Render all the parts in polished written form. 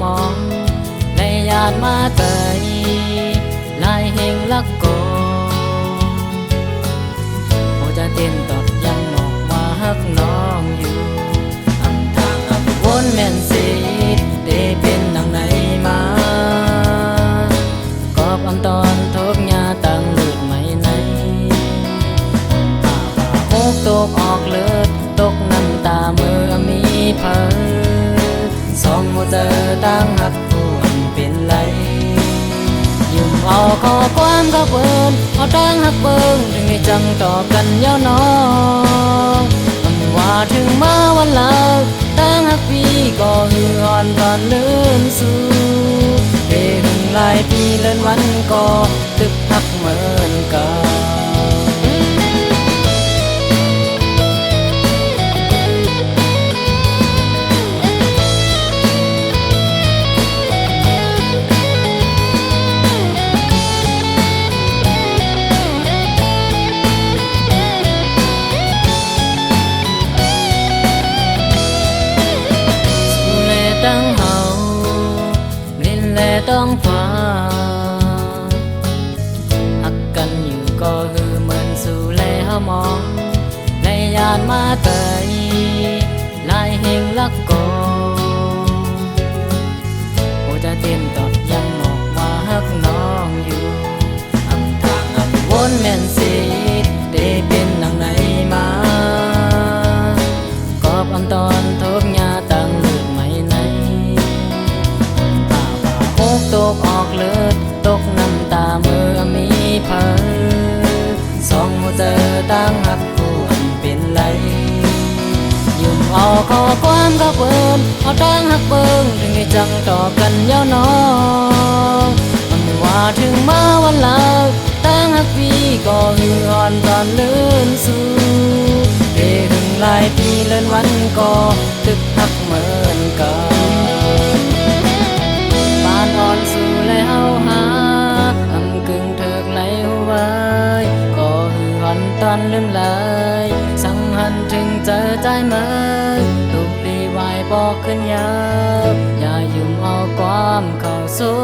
มองในยานมาเตยลายเฮงลักโกโอจะเต้นตอดยังบอกว่าฮักน้องอยู่ทำทางอับวนแม่นสิได้เป็นดังไหนมากอบอันตอนทบยาตั้งเลือดไม่ในโอกตกออกเลือดตกน้ำตาเมื่อมีเพิ่นสองหัวใจตั้งหักผู้อันเป็นไรยุ่มเอาข้อความกับเพิ่นเอาตั้งหักเบิ่งถึงให้จังต่อกันยาวนองมันว่าถึงมาวันลาตั้งหักพี่ก็หืออ่อนตอนเลื่อนสู่เดินหลายปีเลื่อนวันก็ตึกหักเหมือนเก่าตั้งเฮาลินและต้องฟ้าหักกันอยู่ก็คือเหมือนสู่แลเฮามองในยานมาเตยลายเฮงลักโกโอจะเต้นตอดยังบอกว่าฮักน้องอยู่ทำทางอับวนแม่นสิได้เป็นดังไหนมากอบอันตอนทบยาตั้งตกออกเลือดตกน้ำตาเมื่อมีเพิ่นสองหัวใจตั้งหักผู้อันเป็นไรยุ่มเอาข้อความกับเพิ่นเอาตั้งหักเบิ่งถึงให้จังต่อกันยาวนองมันว่าถึงมาวันลาตั้งหักพี่ก็หืออ่อนตอนเลื่อนสู่เดถึงหลายปีเลื่อนวันก็ตึกหักเหมือนเก่าอ่อนสู่แล้วหาอำกึ่งเถิกไหลไว้ก็หือหันตันลืมลายสังหันถึงเจอใจเมื่อตุกดีวายบอกขึ้นยาวอย่ายุ่มเอาความเข้าสู่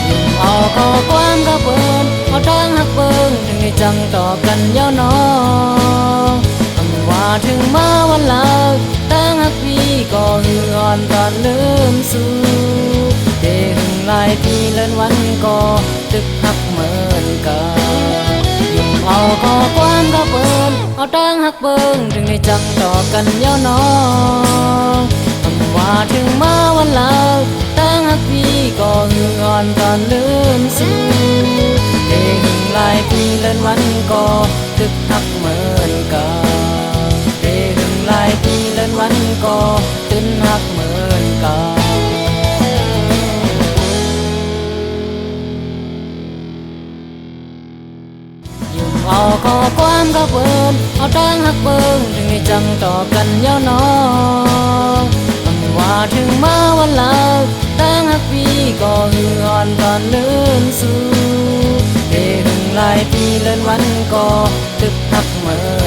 ยุ่มเอาข้อความกับเบิ่นเอาตั้งหักเบิ่งถึงให้จังต่อกันยาวนองคำว่าถึงมาวันลาตั้งหักพี่ก็หืออ่อนตอนลืมสู่เดินหลายปีเลื่อนวันก็ตึกหักเหมือนเก่ายุ่มเอาข้อความกับเบิ่นเอาตั้งหักเบิ่งถึงให้จังต่อกันยาวนองคำว่าถึงมาวันลาตั้งหักพี่ก็หืออ่อนตอนลืมสู่เดินหลายปีเลื่อนวันก็ตึกหักเหมือนเก่าเดินหลายปีเลื่อนวันก็ตึกหักเหมือนเก่าเอาข้อความกับเบิ่นเอาตั้งหักเบิ่งถึงให้จังต่อกันยาวนองมันว่าถึงมาวันลาตั้งหักพี่ก็หืออ่อนตอนเลื่อนสู่เดินหลายปีเลื่อนวันก็ตึกหักเหมือน